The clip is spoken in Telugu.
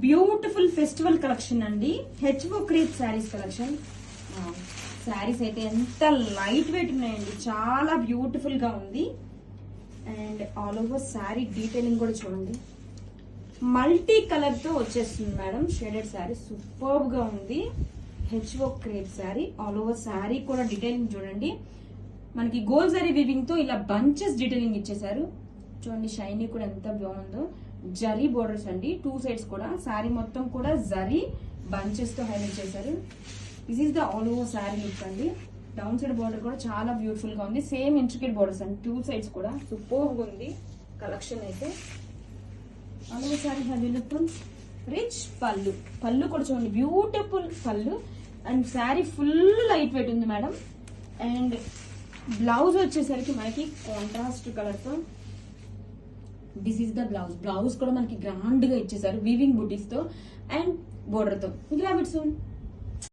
బ్యూటిఫుల్ ఫెస్టివల్ కలెక్షన్ అండి. HO crepe saris collection. Saris అయితే ఎంత లైట్ వెయిట్ ఉన్నాయండి, చాలా బ్యూటిఫుల్ గా ఉంది. And all over sari detailing కూడా చూడండి, మల్టీ కలర్ తో వచ్చేస్తుంది మేడం. షేడెడ్ శారీ సూపర్ గా ఉంది. HO crepe sari. All over sari కూడా డీటెయిలింగ్ చూడండి, మనకి గోల్డ్ జరీ వీవింగ్ తో ఇలా బంచెస్ డీటెయిలింగ్ ఇచ్చేసారు. చూడండి షైనీ కూడా ఎంత బాగుందో. జరీ బోర్డర్స్ అండి, 2 సైడ్స్ కూడా. శారీ మొత్తం కూడా జరీ బంచెస్ తో హైలైట్ చేశారు. This is the all over sari look అండి. డౌన్ సైడ్ బోర్డర్ కూడా చాలా బ్యూటిఫుల్ గా ఉంది. సేమ్ ఇంట్రికేట్ బోర్డర్స్ అండి, 2 సైడ్స్ కూడా. సూపర్ గా ఉంది కలెక్షన్ అయితే. All over sari heavy look. Rich pallu. Pallu కూడా చూడండి, beautiful pallu. And sari full light weight ఉంది మేడం. అండ్ బ్లౌజ్ వచ్చేసరికి మనకి కాంట్రాస్ట్ కలర్ తో. This is the blouse. Blouse కూడా మనకి గ్రాండ్ గా ఇచ్చేసారు, వీవింగ్ బుటీస్ తో అండ్ బోర్డర్ తో. Grab it soon.